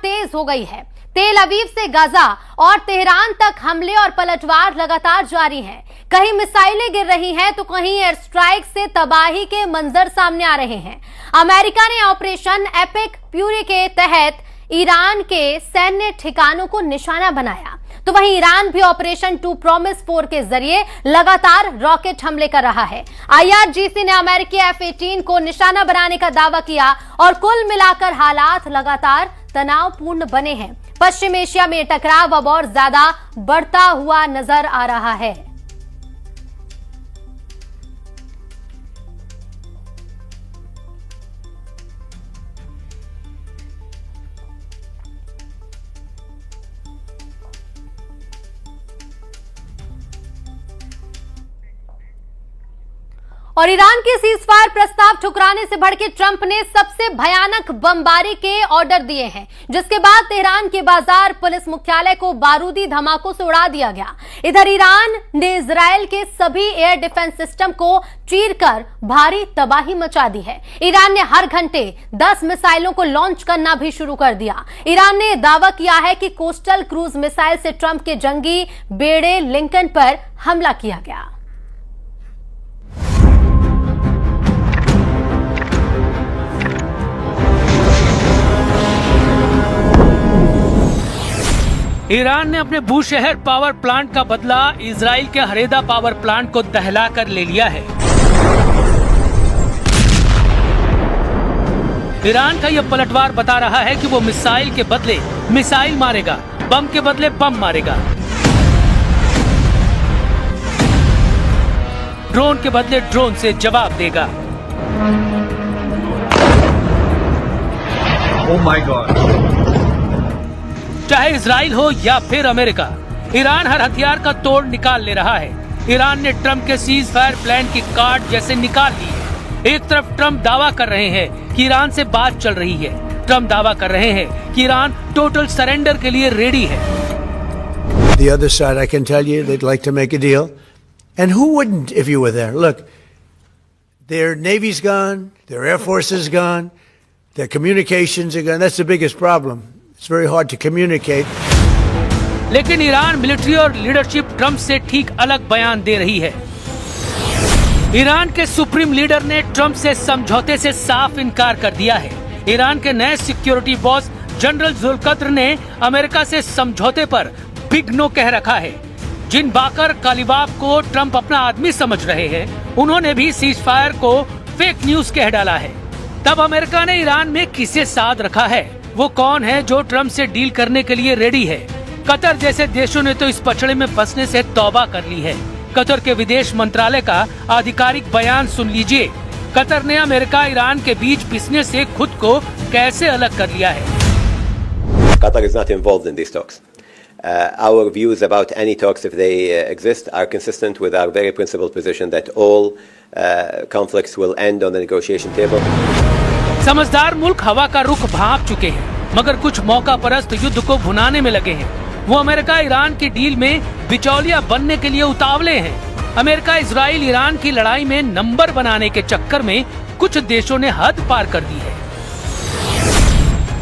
तेज हो गई है। तेल अवीव से गाजा और तेहरान तक हमले और पलटवार लगातार जारी हैं। कहीं मिसाइलें गिर रही हैं तो कहीं एयर स्ट्राइक से तबाही के मंजर सामने आ रहे हैं। अमेरिका ने ऑपरेशन एपिक फ्यूरी के तहत ईरान के सैन्य ठिकानों को निशाना बनाया, तो वहीं ईरान भी ऑपरेशन 2 प्रॉमिस 4 के जरिए लगातार रॉकेट हमले कर रहा है। IRGC ने अमेरिकी F-18 को निशाना बनाने का दावा किया और कुल मिलाकर हालात लगातार तनावपूर्ण बने हैं। पश्चिम एशिया में टकराव अब और ज्यादा बढ़ता हुआ नजर आ रहा है। और ईरान के सीजफायर प्रस्ताव ठुकराने से भड़के ट्रंप ने सबसे भयानक बमबारी के ऑर्डर दिए हैं, जिसके बाद तेहरान के बाजार पुलिस मुख्यालय को बारूदी धमाकों से उड़ा दिया गया। इधर ईरान ने इजरायल के सभी एयर डिफेंस सिस्टम को चीरकर भारी तबाही मचा दी है। ईरान ने हर घंटे 10 मिसाइलों को लॉन्च करना भी शुरू कर दिया। ईरान ने दावा किया है कि कोस्टल क्रूज मिसाइल से ट्रंप के जंगी बेड़े लिंकन पर हमला किया गया। ईरान ने अपने बूशहर पावर प्लांट का बदला इजराइल के हरेदा पावर प्लांट को दहलाकर ले लिया है। ईरान का यह पलटवार बता रहा है कि वो मिसाइल के बदले मिसाइल मारेगा, बम के बदले बम मारेगा, ड्रोन के बदले ड्रोन से जवाब देगा। Oh my God! चाहे इजराइल हो या फिर अमेरिका, ईरान हर हथियार का तोड़ निकाल ले रहा है। ईरान ने ट्रंप के सीज फायर प्लान की कार्ड जैसे निकाल ली है। एक तरफ ट्रंप दावा कर रहे हैं कि ईरान से बात चल रही है। ट्रंप दावा कर रहे हैं कि ईरान टोटल सरेंडर के लिए रेडी है। The other side, I can tell you, they'd like to make a deal. And who wouldn't if you were there? Look, their Navy's gone, their Air Force is gone, their communications are gone. That's the biggest problem. It's very hard to communicate. लेकिन Iran military और leadership Trump से ठीक अलग बयान दे रही है। Iran के supreme leader ने ट्रंप से समझौते से साफ इनकार कर दिया है। ईरान के नए सिक्योरिटी बॉस जनरल जुल्कद्र ने अमेरिका से समझौते पर बिग नो कह रखा है। जिन बाकर कालिबाफ को ट्रंप अपना आदमी समझ रहे हैं, उन्होंने भी सीज फायर को फेक न्यूज कह डाला है। तब अमेरिका ने ईरान में किसे साध रखा है? वो कौन है जो ट्रंप से डील करने के लिए रेडी है? कतर जैसे देशों ने तो इस पचड़े में फंसने से तौबा कर ली है। कतर के विदेश मंत्रालय का आधिकारिक बयान सुन लीजिए। कतर ने अमेरिका ईरान के बीच पिसने से खुद को कैसे अलग कर लिया है। Qatar is not involved in these talks. Our views about any talks, if they exist, are consistent with our very principled position that all conflicts will end on the negotiation table. समझदार मुल्क हवा का रुख भांप चुके हैं, मगर कुछ मौका परस्त युद्ध को भुनाने में लगे हैं। वो अमेरिका ईरान की डील में बिचौलिया बनने के लिए उतावले हैं। अमेरिका इजराइल ईरान की लड़ाई में नंबर बनाने के चक्कर में कुछ देशों ने हद पार कर दी है।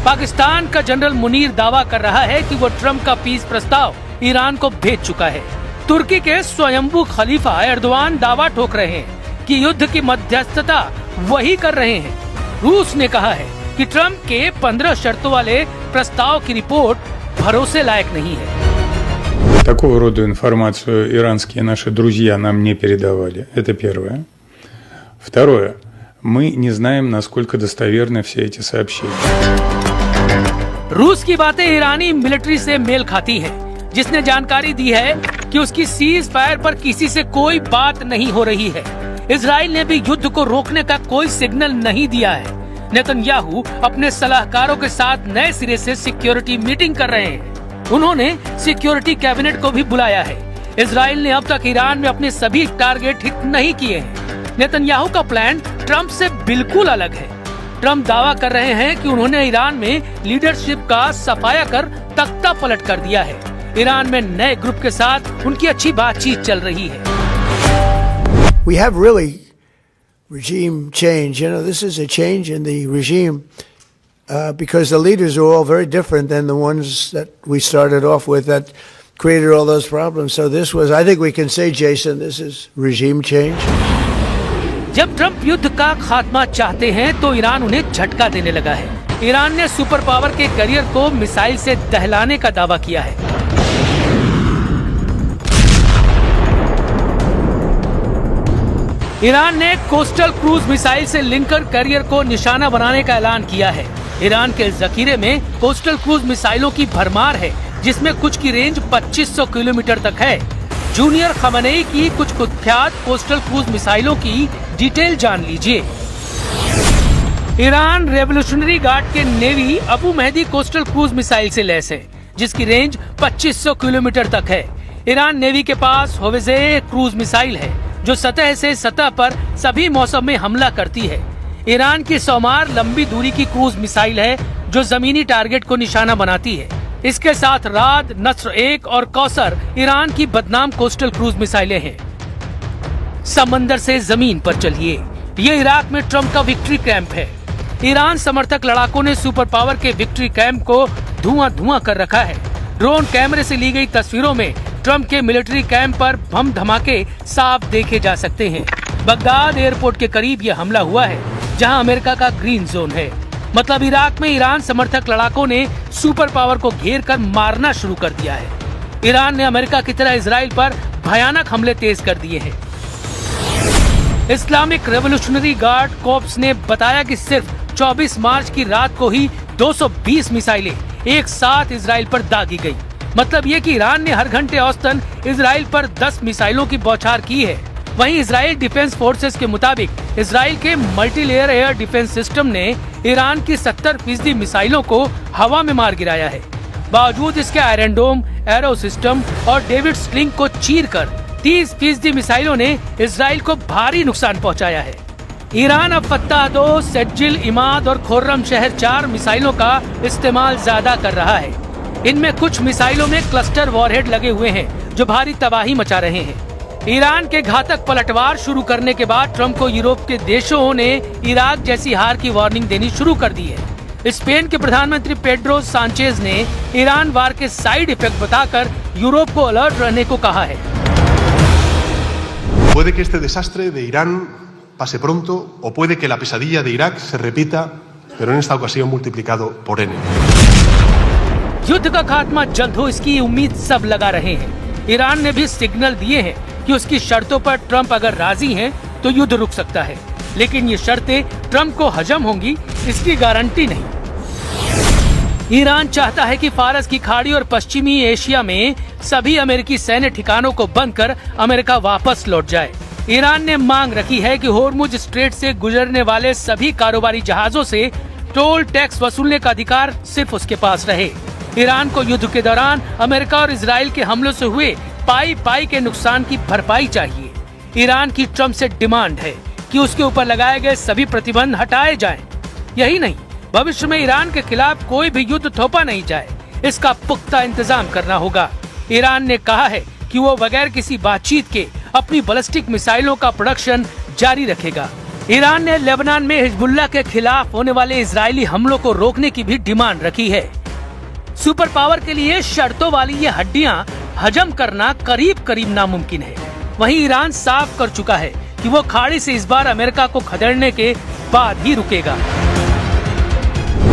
पाकिस्तान का जनरल मुनीर दावा कर रहा है कि वो ट्रंप का पीस प्रस्ताव ईरान को भेज चुका है। तुर्की के स्वयंभू खलीफा एर्दोआन दावा ठोक रहे हैं कि युद्ध की मध्यस्थता वही कर रहे हैं। रूस ने कहा है कि ट्रंप के 15 शर्तों वाले प्रस्ताव की रिपोर्ट भरोसे लायक नहीं है। Такого рода информацию иранские наши друзья нам не передавали. Это первое. Второе. Мы не знаем, насколько достоверны все эти сообщения. रूस की बातें ईरानी मिलिट्री से मेल खाती हैं, जिसने जानकारी दी है कि उसकी सीज फायर पर किसी से कोई बात नहीं हो रही है। इजराइल ने भी युद्ध को रोकने का कोई सिग्नल नहीं दिया है। नेतन्याहू अपने सलाहकारों के साथ नए सिरे से सिक्योरिटी मीटिंग कर रहे हैं। उन्होंने सिक्योरिटी कैबिनेट को भी बुलाया है। इजराइल ने अब तक ईरान में अपने सभी टारगेट हिट नहीं किए हैं। नेतन्याहू का प्लान ट्रंप से बिल्कुल अलग है। ट्रंप दावा कर रहे हैं कि उन्होंने ईरान में लीडरशिप का सफाया कर तख्ता पलट कर दिया है। ईरान में नए ग्रुप के साथ उनकी अच्छी बातचीत चल रही है। We have really regime change. You know, this is a change in the regime. because the leaders are all very different than the ones that we started off with that created all those problems. So this was, I think we can say, Jason, this is regime change. जब Trump युद्ध का खात्मा चाहते हैं तो Iran उन्हें झटका देने लगा है। ईरान ने सुपर पावर के करियर को मिसाइल से दहलाने का दावा किया है। ईरान ने कोस्टल क्रूज मिसाइल से लिंकन करियर को निशाना बनाने का ऐलान किया है। ईरान के जखीरे में कोस्टल क्रूज मिसाइलों की भरमार है, जिसमें कुछ की रेंज 2500 किलोमीटर तक है। जूनियर खमनेई की कुछ कुख्यात कोस्टल क्रूज मिसाइलों की डिटेल जान लीजिए। ईरान रेवोल्यूशनरी गार्ड के navy Abu Mahdi coastal cruise missile से लैस है, जिसकी रेंज 2500 किलोमीटर तक है। ईरान नेवी के पास होविजे क्रूज मिसाइल है, जो सतह से सतह पर सभी मौसम में हमला करती है। ईरान की सौमार लंबी दूरी की क्रूज मिसाइल है, जो जमीनी टारगेट को निशाना बनाती है। इसके साथ राद, नस्र 1 और कौसर ईरान की बदनाम कोस्टल क्रूज मिसाइलें हैं। समंदर से जमीन पर चलिए, ये इराक में ट्रंप का विक्ट्री कैंप है। ईरान समर्थक लड़ाकों ने सुपर पावर के विक्ट्री कैंप को धुआं कर रखा है। ड्रोन कैमरे से ली गई तस्वीरों में ट्रंप के मिलिट्री कैंप पर बम धमाके साफ देखे जा सकते हैं। बगदाद एयरपोर्ट के करीब यह हमला हुआ है, जहां अमेरिका का ग्रीन जोन है। मतलब इराक में ईरान समर्थक लड़ाकों ने सुपर पावर को घेर कर मारना शुरू कर दिया है। ईरान ने अमेरिका की तरह इजराइल पर भयानक हमले तेज कर दिए हैं। इस्लामिक रेवोल्यूशनरी गार्ड कॉर्प्स ने बताया कि सिर्फ 24 मार्च की रात को ही 220 मिसाइलें एक साथ इजराइल पर दागी गई। मतलब ये कि ईरान ने हर घंटे औसतन इजराइल पर 10 मिसाइलों की बौछार की है। वहीं इजराइल डिफेंस फोर्सेस के मुताबिक इजराइल के मल्टीलेयर एयर डिफेंस सिस्टम ने ईरान की 70% मिसाइलों को हवा में मार गिराया है। बावजूद इसके आयरन डोम, एरो सिस्टम और डेविड स्लिंग को चीरकर 30% मिसाइलों ने इजराइल को भारी नुकसान पहुंचाया है। ईरान अब फत्ताह 2, सेज्जिल, इमाद और खुर्रम शहर 4 मिसाइलों का इस्तेमाल ज्यादा कर रहा है। इनमें कुछ मिसाइलों में क्लस्टर वॉरहेड लगे हुए हैं, जो भारी तबाही मचा रहे हैं। ईरान के घातक पलटवार शुरू करने के बाद ट्रंप को यूरोप के देशों ने इराक जैसी हार की वार्निंग देनी शुरू कर दी है। स्पेन के प्रधानमंत्री पेड्रो सांचेज ने ईरान वार के साइड इफेक्ट बताकर यूरोप को अलर्ट रहने को कहा है। Puede que este desastre de Irán pase pronto o puede que la pesadilla de Irak se repita, pero en esta ocasión multiplicado por n. युद्ध का खात्मा जल्द हो, इसकी उम्मीद सब लगा रहे हैं। ईरान ने भी सिग्नल दिए हैं कि उसकी शर्तों पर ट्रंप अगर राजी हैं तो युद्ध रुक सकता है, लेकिन ये शर्तें ट्रंप को हजम होंगी, इसकी गारंटी नहीं। ईरान चाहता है कि फारस की खाड़ी और पश्चिमी एशिया में सभी अमेरिकी सैन्य ठिकानों को बंद कर अमेरिका वापस लौट जाए। ईरान ने मांग रखी है कि होर्मुज स्ट्रेट से गुजरने वाले सभी कारोबारी जहाजों से टोल टैक्स वसूलने का अधिकार सिर्फ उसके पास रहे। ईरान को युद्ध के दौरान अमेरिका और इजराइल के हमलों से हुए पाई के नुकसान की भरपाई चाहिए। ईरान की ट्रंप से डिमांड है कि उसके ऊपर लगाए गए सभी प्रतिबंध हटाए जाएं। यही नहीं, भविष्य में ईरान के खिलाफ कोई भी युद्ध थोपा नहीं जाए, इसका पुख्ता इंतजाम करना होगा। ईरान ने कहा है कि वो बगैर किसी बातचीत के अपनी बैलिस्टिक मिसाइलों का प्रोडक्शन जारी रखेगा। ईरान ने लेबनान में हिजबुल्लाह के खिलाफ होने वाले इजरायली हमलों को रोकने की भी डिमांड रखी है। सुपर पावर के लिए शर्तों वाली ये हड्डियां हजम करना करीब नामुमकिन है। वहीं ईरान साफ कर चुका है कि वो खाड़ी से इस बार अमेरिका को खदेड़ने के बाद ही रुकेगा।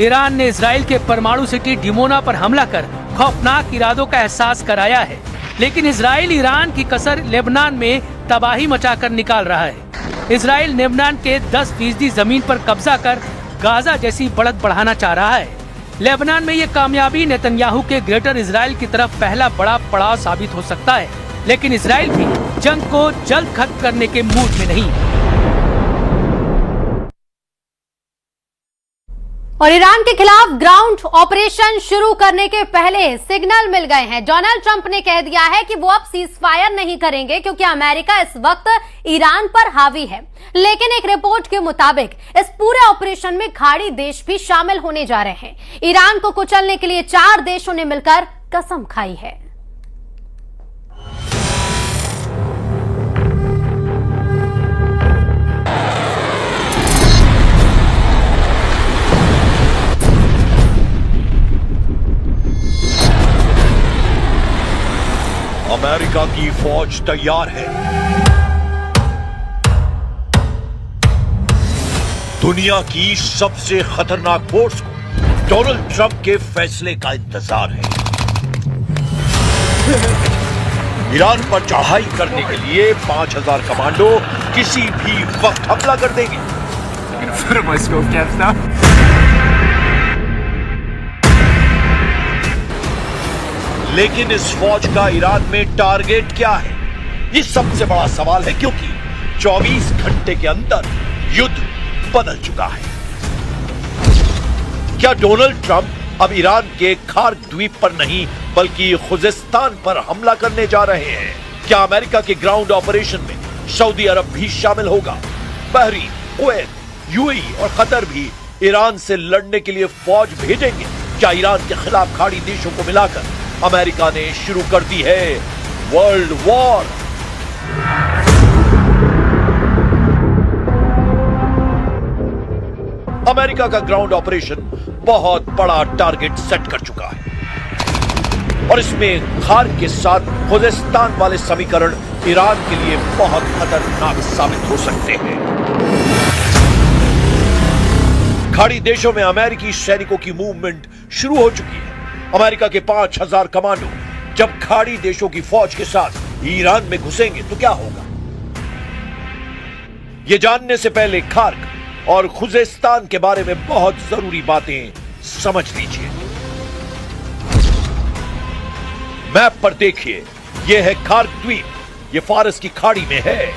ईरान ने इजराइल के परमाणु सिटी डिमोना पर हमला कर खौफनाक इरादों का एहसास कराया है, लेकिन इजराइल ईरान की कसर लेबनान में तबाही मचाकर निकाल रहा है। इजराइल लेबनान के 10% जमीन पर कब्जा कर गाजा जैसी बढ़त बढ़ाना चाह रहा है। लेबनान में ये कामयाबी नेतन्याहू के ग्रेटर इजराइल की तरफ पहला बड़ा पड़ाव साबित हो सकता है, लेकिन इजराइल भी जंग को जल्द खत्म करने के मूड में नहीं। और ईरान के खिलाफ ग्राउंड ऑपरेशन शुरू करने के पहले सिग्नल मिल गए हैं। डोनाल्ड ट्रंप ने कह दिया है कि वो अब सीज फायर नहीं करेंगे क्योंकि अमेरिका इस वक्त ईरान पर हावी है। लेकिन एक रिपोर्ट के मुताबिक इस पूरे ऑपरेशन में खाड़ी देश भी शामिल होने जा रहे हैं। ईरान को कुचलने के लिए 4 देशों ने मिलकर कसम खाई है। अमेरिका की फौज तैयार है। दुनिया की सबसे खतरनाक फोर्स को डोनाल्ड ट्रंप के फैसले का इंतजार है। ईरान पर चढ़ाई करने के लिए 5000 कमांडो किसी भी वक्त हमला कर देंगे। लेकिन इस फौज का ईरान में टारगेट क्या है, ये सबसे बड़ा सवाल है, क्योंकि 24 घंटे के अंदर युद्ध बदल चुका है। क्या डोनाल्ड ट्रंप अब ईरान के खार्क द्वीप पर नहीं बल्कि खुजिस्तान पर हमला करने जा रहे हैं? क्या अमेरिका के ग्राउंड ऑपरेशन में सऊदी अरब भी शामिल होगा? बहरीन, कुवैत, यूएई और कतर भी ईरान से लड़ने के लिए फौज भेजेंगे? क्या ईरान के खिलाफ खाड़ी देशों को मिलाकर अमेरिका ने शुरू कर दी है वर्ल्ड वॉर? अमेरिका का ग्राउंड ऑपरेशन बहुत बड़ा टारगेट सेट कर चुका है और इसमें खार्क के साथ खुजिस्तान वाले समीकरण ईरान के लिए बहुत खतरनाक साबित हो सकते हैं। खाड़ी देशों में अमेरिकी सैनिकों की मूवमेंट शुरू हो चुकी है। अमेरिका के 5000 कमांडो जब खाड़ी देशों की फौज के साथ ईरान में घुसेंगे तो क्या होगा? यह जानने से पहले खार्क और खुजिस्तान के बारे में बहुत जरूरी बातें समझ लीजिए। मैप पर देखिए, यह है खार्क द्वीप, यह फारस की खाड़ी में है,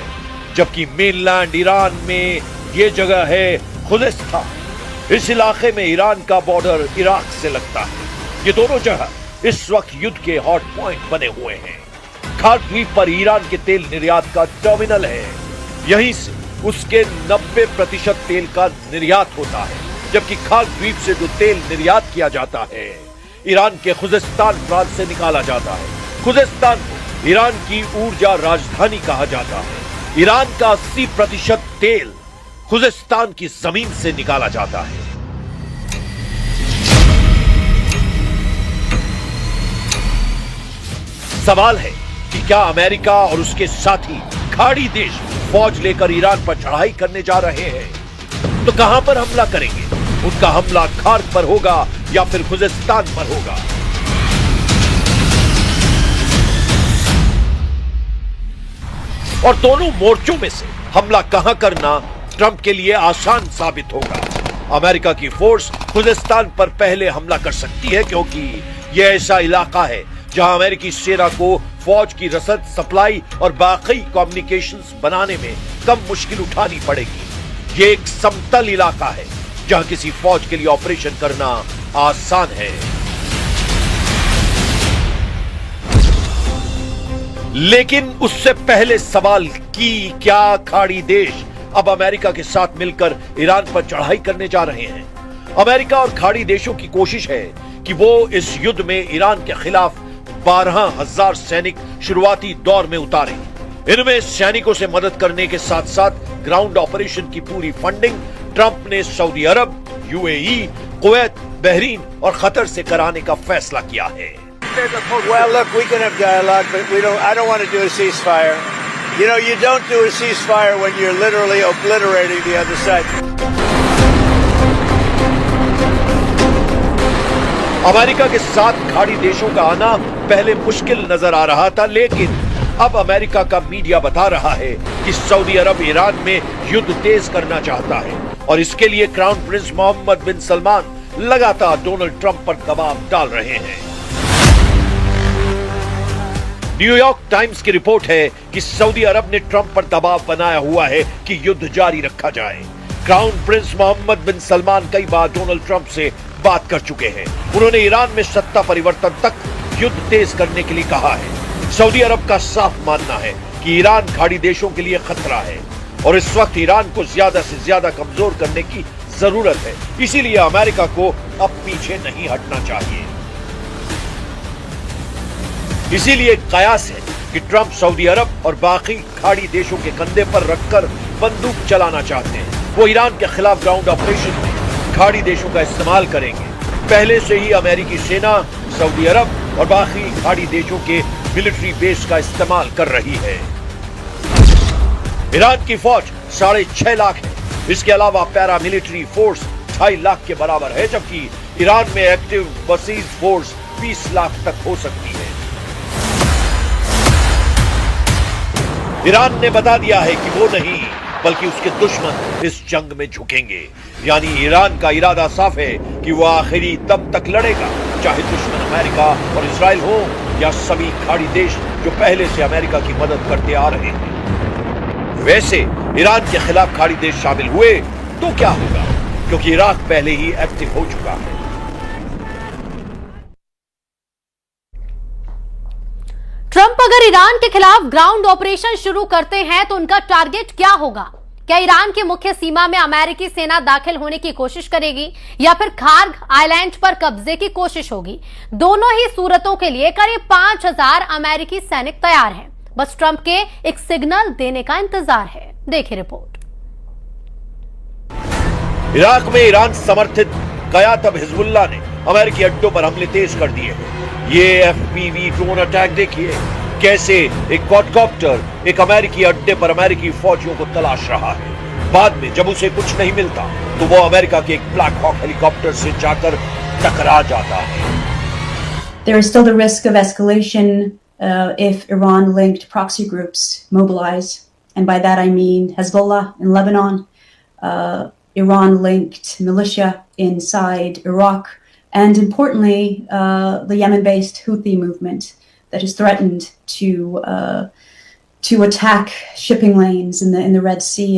जबकि मेनलैंड ईरान में यह जगह है खुजिस्तान। इस इलाके में ईरान का बॉर्डर इराक से लगता है। ये दोनों जगह इस वक्त युद्ध के हॉट पॉइंट बने हुए हैं। खार्क द्वीप पर ईरान के तेल निर्यात का टर्मिनल है। यहीं से उसके 90% तेल का निर्यात होता है, जबकि खार्क द्वीप से जो तेल निर्यात किया जाता है ईरान के खुजिस्तान प्रांत से निकाला जाता है। खुजिस्तान को ईरान की ऊर्जा राजधानी कहा जाता है। ईरान का 80% तेल खुजिस्तान की जमीन से निकाला जाता है। सवाल है कि क्या अमेरिका और उसके साथी खाड़ी देश फौज लेकर ईरान पर चढ़ाई करने जा रहे हैं? तो कहां पर हमला करेंगे? उनका हमला खार्क पर होगा या फिर खुजिस्तान पर होगा? और दोनों मोर्चों में से हमला कहां करना ट्रंप के लिए आसान साबित होगा। अमेरिका की फोर्स खुजिस्तान पर पहले हमला कर सकती है, क्योंकि यह ऐसा इलाका है जहां अमेरिकी सेना को फौज की रसद, सप्लाई और बाकी कम्युनिकेशंस बनाने में कम मुश्किल उठानी पड़ेगी। यह एक समतल इलाका है जहां किसी फौज के लिए ऑपरेशन करना आसान है। लेकिन उससे पहले सवाल कि क्या खाड़ी देश अब अमेरिका के साथ मिलकर ईरान पर चढ़ाई करने जा रहे हैं? अमेरिका और खाड़ी देशों की कोशिश है कि वो इस युद्ध में ईरान के खिलाफ 12,000 सैनिक शुरुआती दौर में उतारे। इनमें सैनिकों से मदद करने के साथ साथ ग्राउंड ऑपरेशन की पूरी फंडिंग ट्रंप ने सऊदी अरब, यूएई, कुवैत, बहरीन और कतर से कराने का फैसला किया है। Well, look, we can have dialogue, but I don't want to do a ceasefire. You know, you don't do a ceasefire when you're literally obliterating the other side. America के साथ खाड़ी देशों का आना पहले मुश्किल नजर आ रहा था, लेकिन अब अमेरिका का मीडिया बता रहा है कि सऊदी अरब ईरान में युद्ध तेज करना चाहता है और इसके लिए क्राउन प्रिंस मोहम्मद बिन सलमान लगातार डोनाल्ड ट्रंप पर दबाव डाल रहे हैं। न्यूयॉर्क टाइम्स की रिपोर्ट है कि सऊदी अरब ने ट्रंप पर दबाव बनाया हुआ है कि युद्ध जारी रखा जाए। क्राउन प्रिंस मोहम्मद बिन सलमान कई बार डोनाल्ड ट्रंप से बात कर चुके हैं। उन्होंने ईरान में सत्ता परिवर्तन तक युद्ध तेज करने के लिए कहा है। सऊदी अरब का साफ मानना है कि ईरान खाड़ी देशों के लिए खतरा है और इस वक्त ईरान को ज्यादा से ज्यादा कमजोर करने की जरूरत है। इसीलिए अमेरिका को अब पीछे नहीं हटना चाहिए। इसीलिए कयास है कि ट्रंप सऊदी अरब और बाकी खाड़ी देशों के कंधे पर रखकर बंदूक चलाना चाहते हैं। वो ईरान के खिलाफ ग्राउंड ऑपरेशन में खाड़ी देशों का इस्तेमाल करेंगे। पहले से ही अमेरिकी सेना सऊदी अरब और बाकी खाड़ी देशों के मिलिट्री बेस का इस्तेमाल कर रही है। ईरान की फौज 6.5 लाख है। इसके अलावा पैरा मिलिट्री फोर्स 2.5 लाख के बराबर है, जबकि ईरान में एक्टिव बसीज फोर्स 20 लाख तक हो सकती है। ईरान ने बता दिया है कि वो नहीं बल्कि उसके दुश्मन इस जंग में झुकेंगे। यानी ईरान का इरादा साफ है कि वो आखिरी दम तक लड़ेगा, चाहे दुश्मन अमेरिका और इजराइल हो या सभी खाड़ी देश जो पहले से अमेरिका की मदद करते आ रहे हैं। वैसे ईरान के खिलाफ खाड़ी देश शामिल हुए तो क्या होगा, क्योंकि इराक पहले ही एक्टिव हो चुका है। ट्रंप अगर ईरान के खिलाफ ग्राउंड ऑपरेशन शुरू करते हैं तो उनका टारगेट क्या होगा? क्या ईरान की मुख्य सीमा में अमेरिकी सेना दाखिल होने की कोशिश करेगी या फिर खार्ग आइलैंड पर कब्जे की कोशिश होगी? दोनों ही सूरतों के लिए करीब 5000 अमेरिकी सैनिक तैयार हैं। बस ट्रंप के एक सिग्नल देने का इंतजार है। देखिए रिपोर्ट। इराक में ईरान समर्थित कयातब हिजबुल्लाह ने अमेरिकी अड्डों पर हमले तेज कर दिए हैं। ये एफपीवी ड्रोन अटैक देखिए, कैसे एक क्वाडकॉप्टर एक अमेरिकी अड्डे पर अमेरिकी फौजियों को तलाश रहा है। बाद में जब उसे कुछ नहीं मिलता तो वो अमेरिका के एक ब्लैक हॉक हेलीकॉप्टर से जाकर टकरा जाता है। There is still the risk of escalation if Iran-linked proxy groups mobilize, and by that I mean Hezbollah in Lebanon, Iran-linked militia inside Iraq, and importantly, the Yemen-based Houthi movement that has threatened to attack shipping lanes in the Red Sea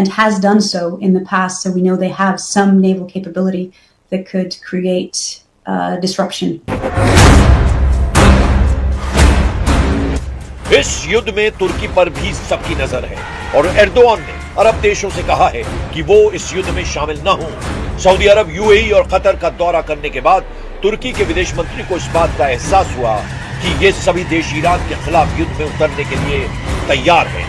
and has done so in the past. So we know they have some naval capability that could create disruption. इस युद्ध में तुर्की पर भी सबकी नजर है और Erdogan ने अरब देशों से कहा है कि वो इस युद्ध में शामिल न हों। सऊदी अरब, यूएई और कतर का दौरा करने के बाद तुर्की के विदेश मंत्री को इस बात का एहसास हुआ कि ये सभी देश ईरान के खिलाफ युद्ध में उतरने के लिए तैयार हैं।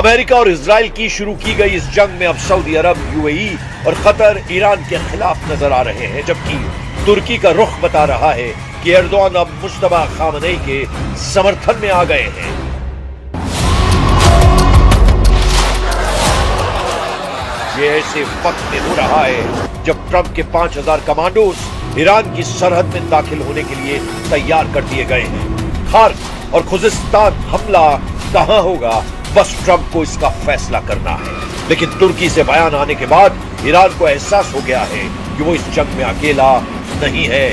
अमेरिका और इजराइल की शुरू की गई इस जंग में अब सऊदी अरब, यूएई और कतर ईरान के खिलाफ नजर आ रहे हैं, जबकि तुर्की का रुख बता रहा है कि एर्दोआन अब मुस्तफा खामनेई के समर्थन में आ गए हैं। ये ऐसे वक्त में हो रहा है जब ट्रंप के 5000 कमांडोज ईरान की सरहद में दाखिल होने के लिए तैयार कर दिए गए हैं। खार्ग और खुजिस्तान हमला कहां होगा, बस ट्रंप को इसका फैसला करना है। लेकिन तुर्की से बयान आने के बाद ईरान को एहसास हो गया है कि वो इस जंग में अकेला नहीं है।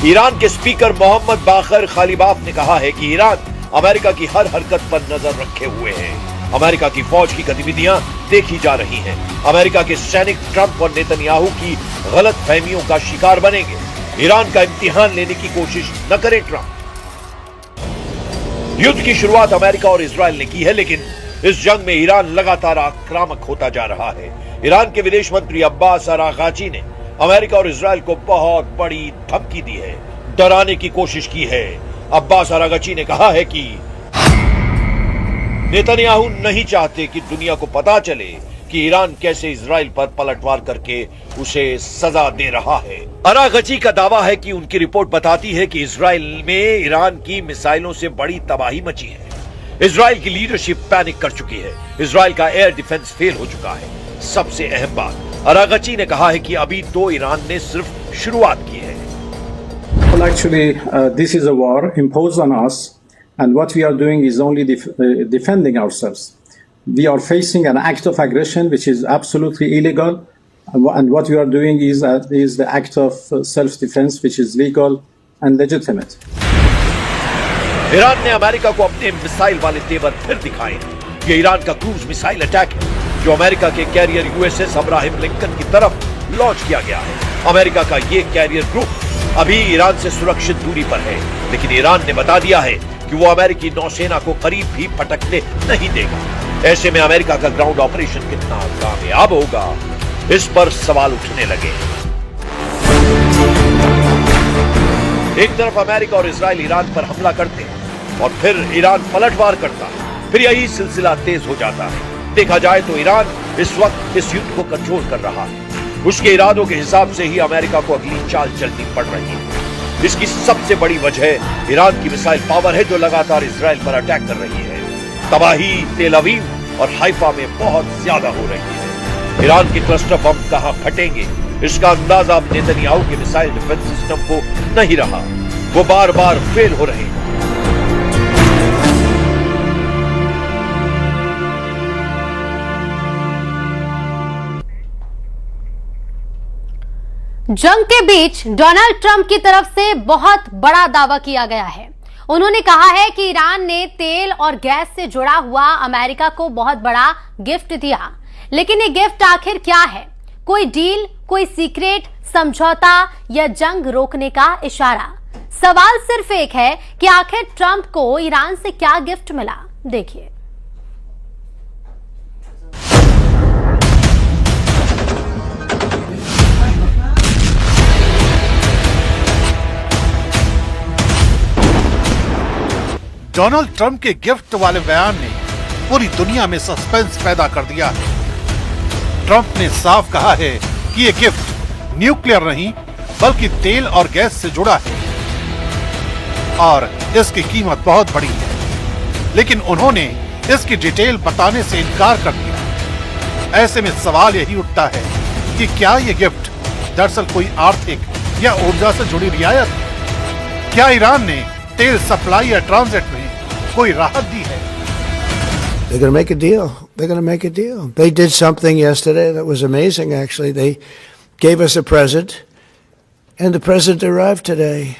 ईरान के स्पीकर मोहम्मद बाकर खालिबाफ ने कहा है कि ईरान अमेरिका की हर हरकत पर नजर रखे हुए है। अमेरिका की फौज की गतिविधियां देखी जा रही हैं। अमेरिका के सैनिक ट्रंप और नेतन्याहू की गलत फहमियों का शिकार बनेंगे। ईरान का इम्तिहान लेने की कोशिश न करें ट्रंप। युद्ध की शुरुआत अमेरिका और इजराइल ने की है, लेकिन इस जंग में ईरान लगातार आक्रामक होता जा रहा है। ईरान के विदेश मंत्री अब्बास अरागाची ने अमेरिका और इजराइल को बहुत बड़ी धमकी दी है, डराने की कोशिश की है। अब्बास अरागाची ने कहा है कि नेतन्याहू नहीं चाहते कि दुनिया को पता चले कि ईरान कैसे इजराइल पर पलटवार करके उसे सजा दे रहा है। अरागाची का दावा है कि उनकी रिपोर्ट बताती है कि इजराइल में ईरान की मिसाइलों से बड़ी तबाही मची है। इजराइल की लीडरशिप पैनिक कर चुकी है। इजराइल का एयर डिफेंस फेल हो चुका है। सबसे अहम बात, अरागाची ने कहा है कि अभी तो ईरान ने सिर्फ शुरुआत की है। Well, actually, this is a war imposed on us, and what we are doing is only defending ourselves. We are facing an act of aggression which is absolutely illegal, and what we are doing is the act of self-defense which is legal and legitimate. Iran ने America को अपने missile वाले तेवर फिर दिखाए। ये Iran का cruise missile attack है जो अमेरिका के कैरियर यूएसएस अब्राहम लिंकन की तरफ लॉन्च किया गया है। अमेरिका का ये कैरियर ग्रुप अभी ईरान से सुरक्षित दूरी पर है, लेकिन ईरान ने बता दिया है कि वो अमेरिकी नौसेना को करीब भी पटकने नहीं देगा। ऐसे में अमेरिका का ग्राउंड ऑपरेशन कितना कामयाब होगा, इस पर सवाल उठने लगे। एक तरफ अमेरिका और इजराइल ईरान पर हमला करते हैं और फिर ईरान पलटवार करता है, फिर यही सिलसिला तेज हो जाता है। देखा जाए तो ईरान इस वक्त इस युद्ध को कंट्रोल कर रहा है। उसके इरादों के हिसाब से ही अमेरिका को अगली चाल चलनी पड़ रही है। इसकी सबसे बड़ी वजह ईरान की मिसाइल पावर है जो लगातार इजराइल पर अटैक कर रही है। तबाही तेल अवीव और हाइफा में बहुत ज्यादा हो रही है। ईरान के क्लस्टर बम कहां फटेंगे, इसका अंदाजा अब नेतन्याहू के मिसाइल डिफेंस सिस्टम को नहीं रहा। वो बार बार फेल हो रहे हैं। जंग के बीच डोनाल्ड ट्रंप की तरफ से बहुत बड़ा दावा किया गया है। उन्होंने कहा है कि ईरान ने तेल और गैस से जुड़ा हुआ अमेरिका को बहुत बड़ा गिफ्ट दिया, लेकिन ये गिफ्ट आखिर क्या है? कोई डील, कोई सीक्रेट समझौता या जंग रोकने का इशारा? सवाल सिर्फ एक है कि आखिर ट्रंप को ईरान से क्या गिफ्ट मिला। देखिए। डोनाल्ड ट्रंप के गिफ्ट वाले बयान ने पूरी दुनिया में सस्पेंस पैदा कर दिया है। ट्रंप ने साफ कहा है कि ये गिफ्ट न्यूक्लियर नहीं बल्कि तेल और गैस से जुड़ा है और इसकी कीमत बहुत बड़ी है, लेकिन उन्होंने इसकी डिटेल बताने से इनकार कर दिया। ऐसे में सवाल यही उठता है कि क्या ये गिफ्ट दरअसल कोई आर्थिक या ऊर्जा से जुड़ी रियायत है? क्या ईरान ने तेल सप्लाई या ट्रांजिट में कोई राहत दी है? They're going to make a deal. They're going to make a deal. They did something yesterday that was amazing, actually. They gave us a present, and the present arrived today.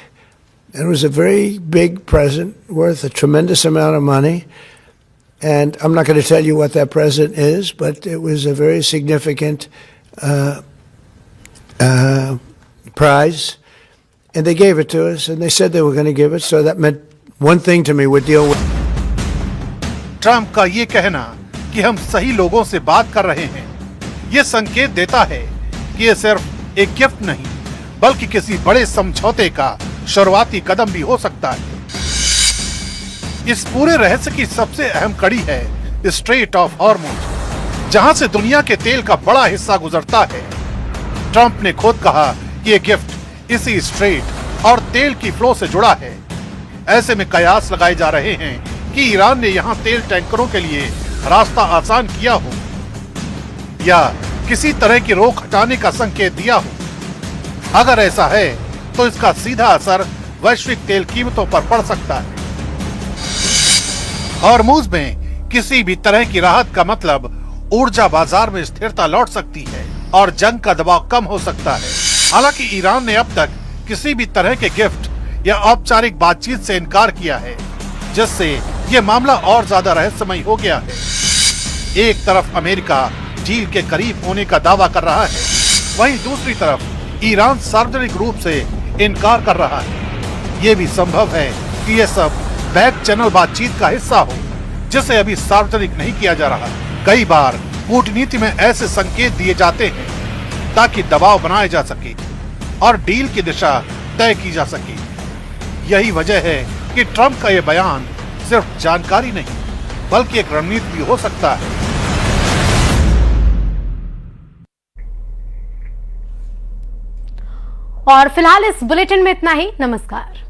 It was a very big present worth a tremendous amount of money. And I'm not going to tell you what that present is, but it was a very significant prize. And they gave it to us, and they said they were going to give it, so that meant one thing to me, we're dealing with. Trump का ये कहना कि हम सही लोगों से बात कर रहे हैं, ये संकेत देता है कि ये सिर्फ एक गिफ्ट नहीं, बल्कि किसी बड़े समझौते का शुरुआती कदम भी हो सकता है। इस पूरे रहस्य की सबसे अहम कड़ी है स्ट्रेट ऑफ हॉर्मुज, जहां से दुनिया के तेल का बड़ा हिस्सा गुजरता है। ट्रंप ने खुद कहा कि ये गिफ्ट इसी स्ट्रेट और तेल की फ्लो से जुड़ा है। ऐसे में कयास लगाए जा रहे हैं कि ईरान ने यहाँ तेल टैंकरों के लिए रास्ता आसान किया हो या किसी तरह की रोक हटाने का संकेत दिया हो। अगर ऐसा है तो इसका सीधा असर वैश्विक तेल कीमतों पर पड़ सकता है। हॉर्मुज में किसी भी तरह की राहत का मतलब ऊर्जा बाजार में स्थिरता लौट सकती है और जंग का दबाव कम हो सकता है। हालांकि ईरान ने अब तक किसी भी तरह के गिफ्ट या औपचारिक बातचीत से इनकार किया है, जिससे ये मामला और ज्यादा रहस्यमय हो गया है। एक तरफ अमेरिका डील के करीब होने का दावा कर रहा है, वहीं दूसरी तरफ ईरान सार्वजनिक रूप से इनकार कर रहा है। ये भी संभव है कि ये सब बैक चैनल बातचीत का हिस्सा हो, जिसे अभी सार्वजनिक नहीं किया जा रहा। कई बार कूटनीति में ऐसे संकेत दिए जाते हैं ताकि दबाव बनाया जा सके और डील की दिशा तय की जा सके। यही वजह है कि ट्रंप का यह बयान सिर्फ जानकारी नहीं बल्कि एक रणनीति भी हो सकता है। और फिलहाल इस बुलेटिन में इतना ही। नमस्कार।